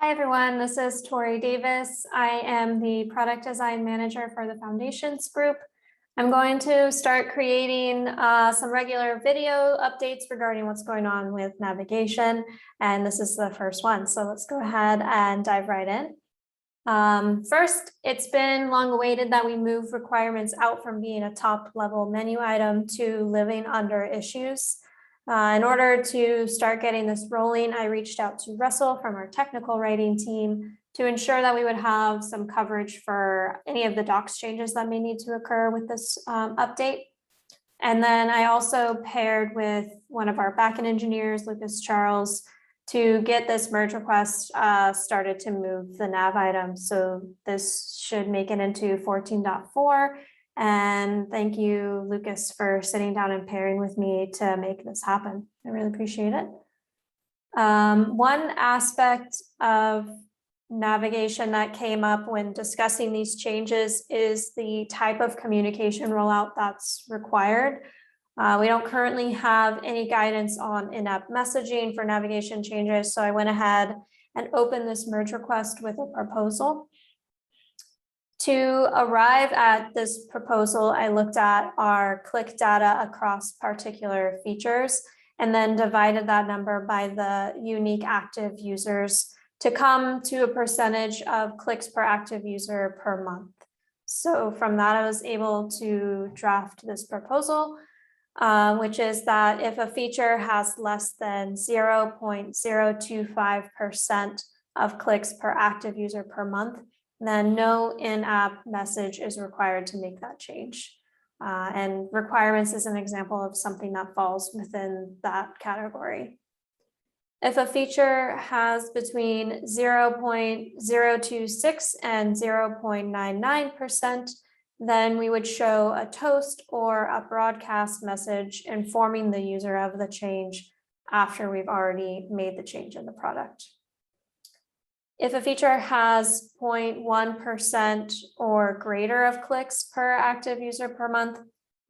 Hi, everyone. This is Tori Davis. I am the product design manager for the Foundations group. I'm going to start creating some regular video updates regarding what's going on with navigation. And this is the first one. So let's go ahead and dive right in. First, it's been long awaited that we move requirements out from being a top level menu item to living under issues. In order to start getting this rolling, I reached out to Russell from our technical writing team to ensure that we would have some coverage for any of the docs changes that may need to occur with this update. And then I also paired with one of our backend engineers, Lucas Charles, to get this merge request started to move the nav item. So this should make it into 14.4. And thank you, Lucas, for sitting down and pairing with me to make this happen. I really appreciate it. One aspect of navigation that came up when discussing these changes is the type of communication rollout that's required. We don't currently have any guidance on in-app messaging for navigation changes, so I went ahead and opened this merge request with a proposal. To arrive at this proposal, I looked at our click data across particular features and then divided that number by the unique active users to come to a percentage of clicks per active user per month. So from that, I was able to draft this proposal, which is that if a feature has less than 0.025% of clicks per active user per month, then no in-app message is required to make that change. And requirements is an example of something that falls within that category. If a feature has between 0.026 and 0.99%, then we would show a toast or a broadcast message informing the user of the change after we've already made the change in the product. If a feature has 0.1% or greater of clicks per active user per month,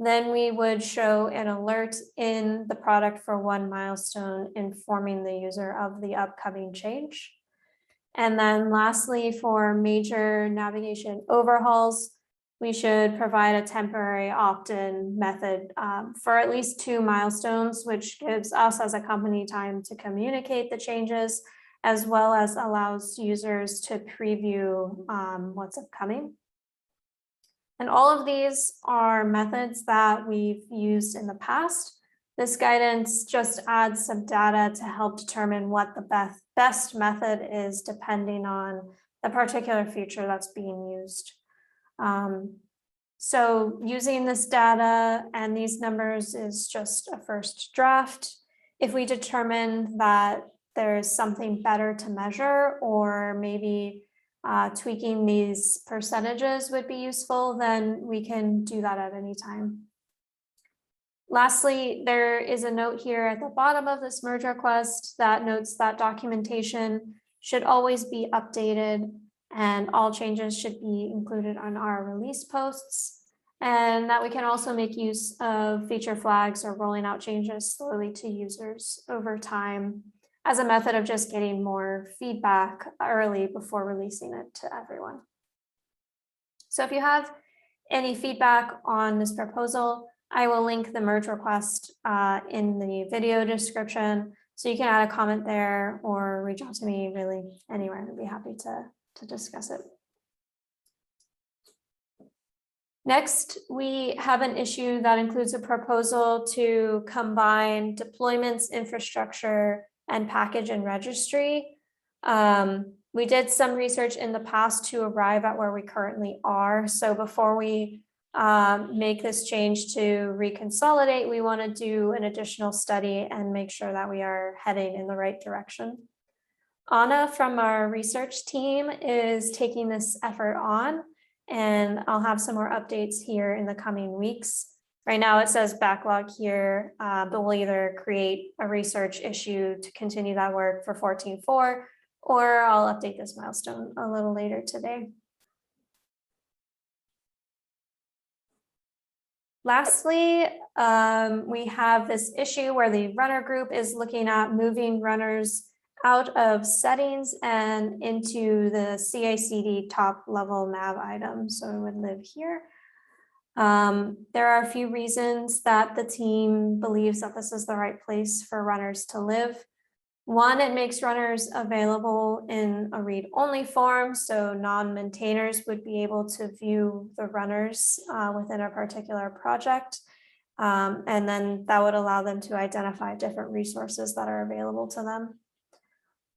then we would show an alert in the product for one milestone informing the user of the upcoming change. And then lastly, for major navigation overhauls, we should provide a temporary opt-in method for at least 2 milestones, which gives us as a company time to communicate the changes, as well as allows users to preview what's upcoming. And all of these are methods that we've used in the past. This guidance just adds some data to help determine what the best method is depending on the particular feature that's being used. So using this data and these numbers is just a first draft. If we determine that there's something better to measure, or maybe tweaking these percentages would be useful, then we can do that at any time. Lastly, there is a note here at the bottom of this merge request that notes that documentation should always be updated and all changes should be included on our release posts, and that we can also make use of feature flags or rolling out changes slowly to users over time as a method of just getting more feedback early before releasing it to everyone. So if you have any feedback on this proposal, I will link the merge request in the video description. So you can add a comment there or reach out to me really anywhere. I'd be happy to discuss it. Next, we have an issue that includes a proposal to combine deployments, infrastructure, and package and registry. We did some research in the past to arrive at where we currently are. So before we make this change to reconsolidate, we want to do an additional study and make sure that we are heading in the right direction. Anna from our research team is taking this effort on, and I'll have some more updates here in the coming weeks. Right now it says backlog here, but we'll either create a research issue to continue that work for 14.4, or I'll update this milestone a little later today. Lastly, we have this issue where the runner group is looking at moving runners out of settings and into the CI/CD top level nav item. So it would live here. There are a few reasons that the team believes that this is the right place for runners to live. One, it makes runners available in a read-only form, so non-maintainers would be able to view the runners within a particular project. And then that would allow them to identify different resources that are available to them.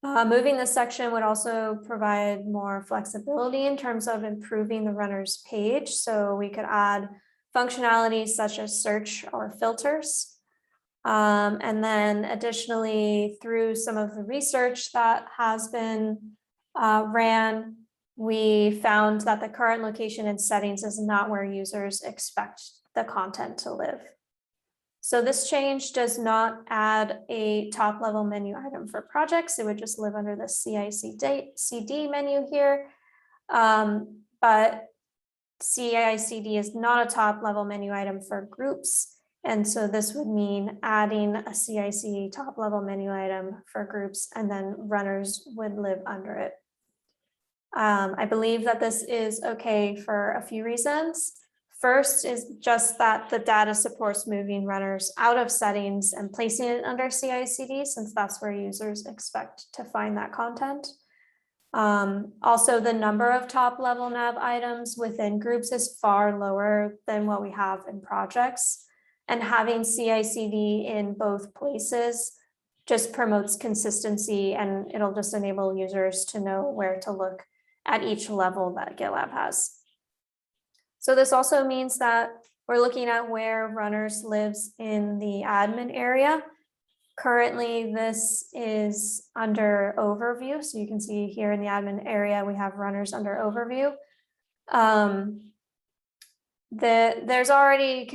Moving this section would also provide more flexibility in terms of improving the runner's page. So we could add functionalities such as search or filters. And then additionally, through some of the research that has been ran, we found that the current location and settings is not where users expect the content to live. So this change does not add a top level menu item for projects. It would just live under the CI/CD menu here. But CI/CD is not a top level menu item for groups. And so this would mean adding a CI/CD top level menu item for groups, and then runners would live under it. I believe that this is okay for a few reasons. First is just that the data supports moving runners out of settings and placing it under CI/CD, since that's where users expect to find that content. Also, the number of top level nav items within groups is far lower than what we have in projects. And having CI/CD in both places just promotes consistency, and it'll just enable users to know where to look at each level that GitLab has. So this also means that we're looking at where runners lives in the admin area. Currently, this is under overview. So you can see here in the admin area, we have runners under overview. There's already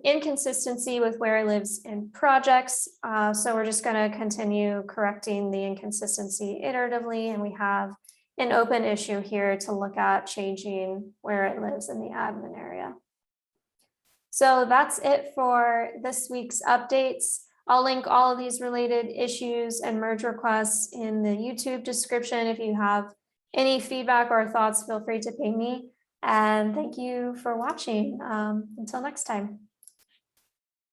inconsistency with where it lives in projects. So we're just going to continue correcting the inconsistency iteratively. And we have an open issue here to look at changing where it lives in the admin area. So that's it for this week's updates. I'll link all of these related issues and merge requests in the YouTube description. If you have any feedback or thoughts, feel free to ping me. And thank you for watching. Until next time.